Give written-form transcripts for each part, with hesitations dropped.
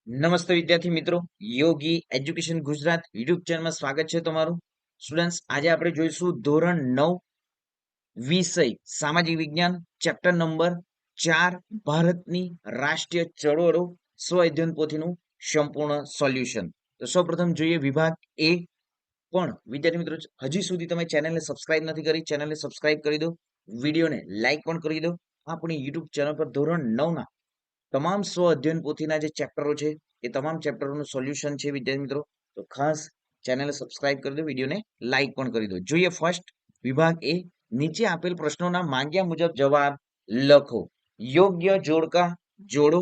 નમસ્તે વિદ્યાર્થી મિત્રો, યોગી એજ્યુકેશન ગુજરાત યુટ્યુબ ચેનલમાં સ્વાગત છે તમારું. સ્ટુડન્ટ્સ, આજે આપણે જોઈશું ધોરણ 9 વિષય સામાજિક વિજ્ઞાન ચેપ્ટર નંબર 4 ભારતની રાષ્ટ્રીય ચળવળો સ્વ અધ્યયન પોથીનું સંપૂર્ણ સોલ્યુશન. તો સૌપ્રથમ જોઈએ વિભાગ એ. પણ વિદ્યાર્થી મિત્રો, હજી સુધી તમે ચેનલને સબસ્ક્રાઇબ નથી કરી, ચેનલને સબસ્ક્રાઇબ કરી દો, વિડીયોને લાઈક પણ કરી દો. આપણી યુટ્યુબ ચેનલ પર ધોરણ 9 ના તમામ સ્વ અધ્યયન પોથીના જે ચેપ્ટરો છે એ તમામ ચેપ્ટરોનું સોલ્યુશન છે વિદ્યાર્થી મિત્રો. તો ખાસ ચેનલને સબસ્ક્રાઇબ કરી દો, વિડીયોને લાઈક પણ કરી દો. જોઈએ ફર્સ્ટ વિભાગ એ. નીચે આપેલ પ્રશ્નોના માંગ્યા મુજબ જવાબ લખો. યોગ્ય જોડકા જોડો.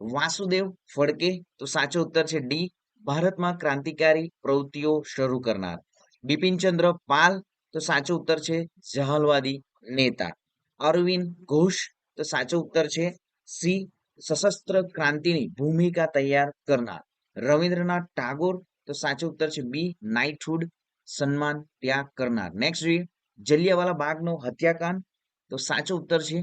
વાસુદેવ ફડકે, તો સાચો ઉત્તર છે ડી, ભારતમાં ક્રાંતિકારી પ્રવૃત્તિઓ શરૂ કરનાર. બિપિનચંદ્ર પાલ, તો સાચો ઉત્તર છે જહાલવાદી નેતા. અરવિંદ ઘોષ, તો સાચો ઉત્તર છે સી, સશસ્ત્ર ક્રાંતિની ભૂમિકા તૈયાર કરનાર. રવિન્દ્રનાથ ટાગોર, તો સાચો ઉત્તર છે બી, નાઇટહુડ સન્માન ત્યાગ કરનાર. નેક્સ્ટ જોઈએ જલિયાવાલા બાગનો હત્યાકાંડ, તો સાચો ઉત્તર છે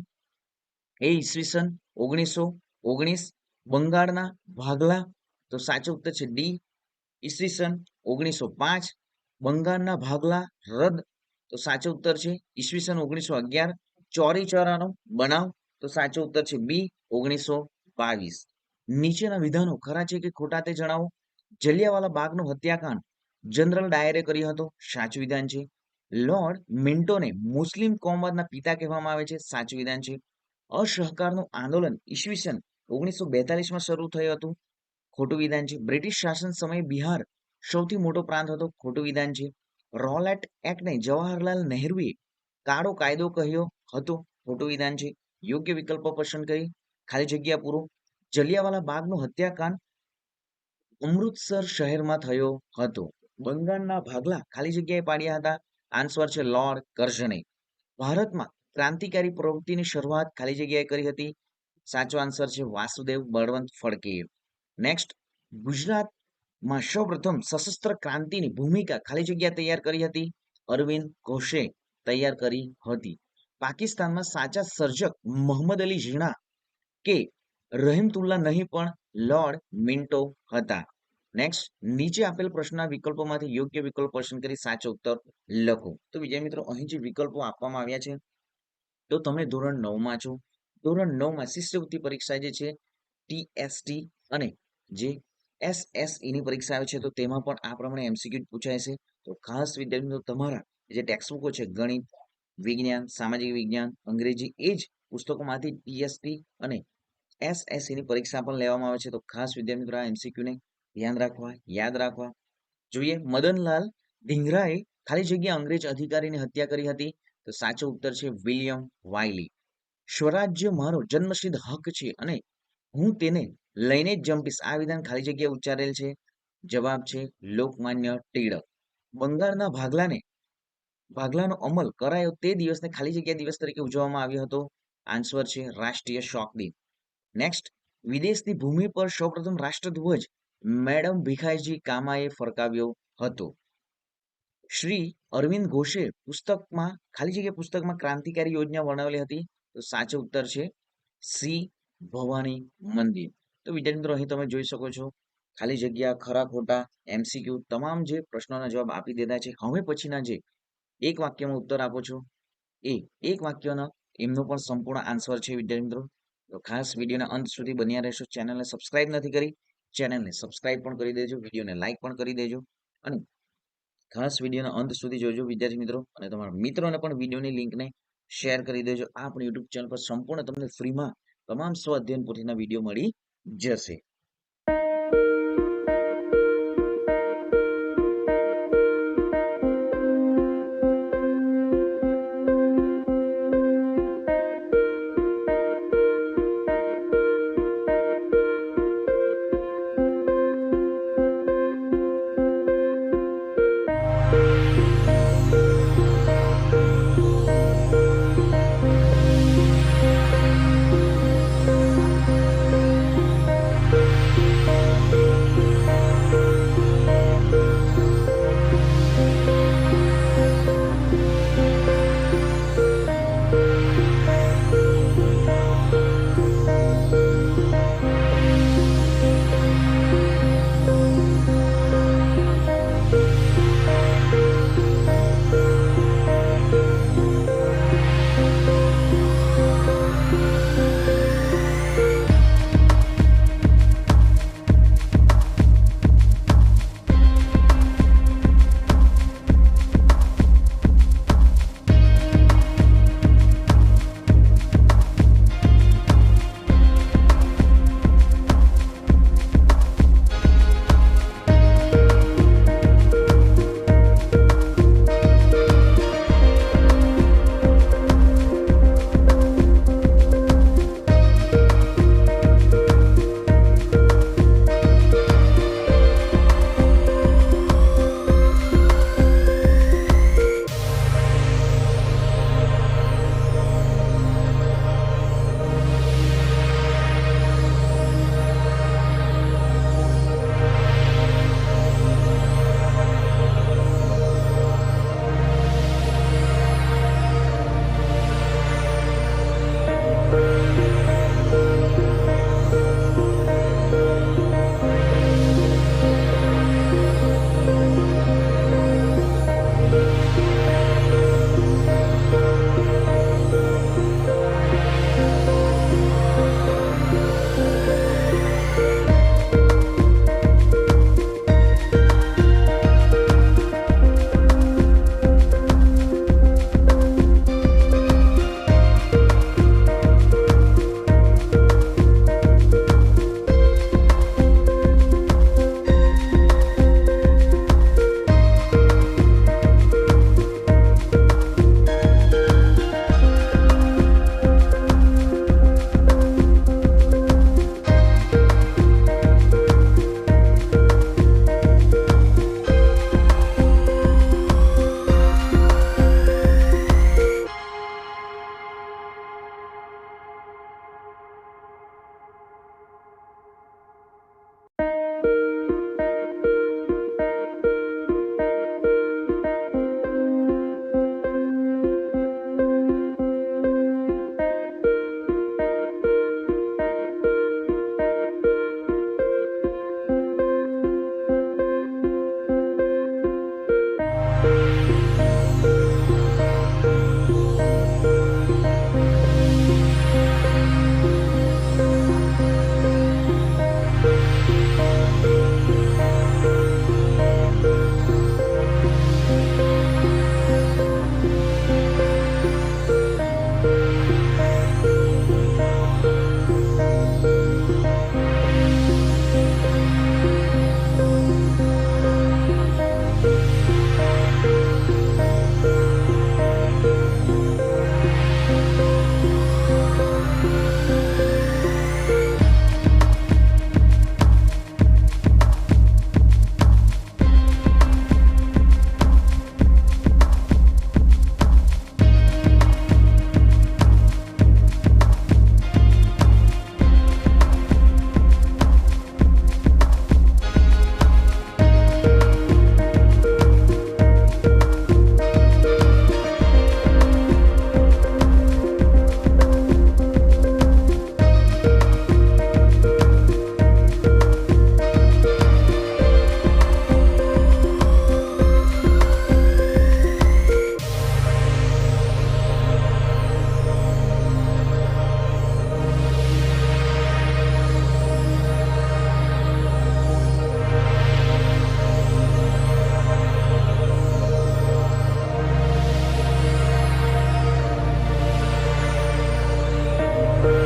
એ ઈસવીસન 1919. બંગાળના ભાગલા, તો સાચો ઉત્તર છે ડી, ઈસવીસન 1905. બંગાળના ભાગલા રદ, તો સાચો ઉત્તર છે ઈસવીસન 1911. ચોરી ચોરાનો બનાવ, તો સાચો ઉત્તર છે બી, 1922. નીચેના વિધાનો ખરા છે કે ખોટા તે જણાવો. જલિયાવાલા બાગનો હત્યાકાંડ જનરલ ડાયરે કર્યો હતો, સાચું વિધાન છે. લોર્ડ મિન્ટોને મુસ્લિમ કોમવાદના પિતા કહેવામાં આવે છે, સાચું વિધાન છે. અસહકારનું આંદોલન ઈસવીસન 1942માં શરૂ થયું હતું, ખોટું વિધાન છે. બ્રિટિશ શાસન સમયે બિહાર સૌથી મોટો પ્રાંત હતો, ખોટું વિધાન છે. રોલેટ એક્ટને જવાહરલાલ નહેરુએ કાળો કાયદો કહ્યો હતો, ખોટું વિધાન છે. યોગ્ય વિકલ્પો પસંદ કરી ખાલી જગ્યા પૂરો. જલિયાવાલા બાગનો હત્યાકાંડ અમૃતસર શહેરમાં થયો હતો. બંગાળના ભાગલા ખાલી જગ્યાએ પાડ્યા હતા, આન્સર છે લોર્ડ કર્ઝને. ભારતમાં ક્રાંતિકારી પ્રવૃત્તિની શરૂઆત ખાલી જગ્યાએ કરી હતી, સાચો આન્સર છે વાસુદેવ બળવંત ફડકે. નેક્સ્ટ, ગુજરાતમાં સૌપ્રથમ સશસ્ત્ર ક્રાંતિની ભૂમિકા ખાલી જગ્યા તૈયાર કરી હતી, અરવિંદ ઘોષે તૈયાર કરી હતી. પાકિસ્તાનમાં સાચા સર્જક મોહમ્મદ અલી ઝીણા કે રહીમતુલ્લા નહીં પણ લોર્ડ મિન્ટો હતા. નેક્સ્ટ, નીચે આપેલ પ્રશ્નના વિકલ્પોમાંથી યોગ્ય વિકલ્પ પસંદ કરી સાચો ઉત્તર લખો. તો વિદ્યાર્થી મિત્રો, અહીં જે વિકલ્પો આપવામાં આવ્યા છે, તો તમે ધોરણ 9માં છો. ધોરણ 9માં શિષ્યવૃત્તિ પરીક્ષા જે છે ટીએસટી અને જે એસએસઈની પરીક્ષા આવે છે, તો તેમાં પણ આ પ્રમાણે એમસીક્યુ પૂછાય છે. તો ખાસ વિદ્યાર્થી મિત્રો, તમારા જે ટેક્સ્ટબુકો છે ગણિત, વિજ્ઞાન, સામાજિક વિજ્ઞાન, અંગ્રેજી, એ જ પુસ્તકોમાંથી ટીએસટી અને એસએસસીની પરીક્ષા પણ લેવામાં આવે છે. તો ખાસ વિદ્યાર્થી મિત્રો, આ એમસીક્યુને ધ્યાન રાખવા, યાદ રાખવા. જોઈએ મદનલાલ ધિંગરાએ ખાલી જગ્યા અંગ્રેજ અધિકારીની હત્યા કરી હતી, તો સાચો ઉત્તર છે વિલિયમ વાયલી. સ્વરાજ્ય મારો જન્મસિદ્ધ હક છે અને હું તેને લઈને જ જંપીશ, આ વિધાન ખાલી જગ્યા ઉચ્ચારેલ છે, જવાબ છે લોકમાન્ય ટિળક. બંગાળના ભાગલાનો અમલ કરાયો તે દિવસને ખાલી જગ્યા દિવસ તરીકે ઉજવવામાં આવ્યો હતો, આન્સર છે રાષ્ટ્રીય શોક દિન. નેક્સ્ટ, વિદેશની ભૂમિ પર સૌપ્રથમ રાષ્ટ્રધ્વજ મેડમ ભીખાઈજી કામાએ ફરકાવ્યો હતો. શ્રી અરવિંદ ઘોષે પુસ્તકમાં ખાલી જગ્યા પુસ્તકમાં ક્રાંતિકારી યોજના વર્ણવેલી હતી, તો સાચો ઉત્તર છે સી, ભવાની મંદિર. તો વિદ્યાર્થી મિત્રો, અહીં તમે જોઈ શકો છો ખાલી જગ્યા, ખરા ખોટા, એમસીક્યુ તમામ જે પ્રશ્નોના જવાબ આપી દીધા છે. હવે પછીના જે એક વાક્યમાં ઉત્તર આપો છો એ એક વાક્યનો એમનો પણ સંપૂર્ણ આન્સર છે વિદ્યાર્થી મિત્રો. તો ખાસ વિડીયોના અંત સુધી બન્યા રહેશો. ચેનલને સબસ્ક્રાઇબ નથી કરી, ચેનલને સબસ્ક્રાઇબ પણ કરી દેજો, વિડીયોને લાઈક પણ કરી દેજો અને ખાસ વિડીયોના અંત સુધી જોજો વિદ્યાર્થી મિત્રો, અને તમારા મિત્રોને પણ વિડીયોની લિંકને શેર કરી દેજો. આ આપણી યુટ્યુબ ચેનલ પર સંપૂર્ણ તમને ફ્રીમાં તમામ સ્વ અધ્યયન પોથીના વિડીયો મળી જશે.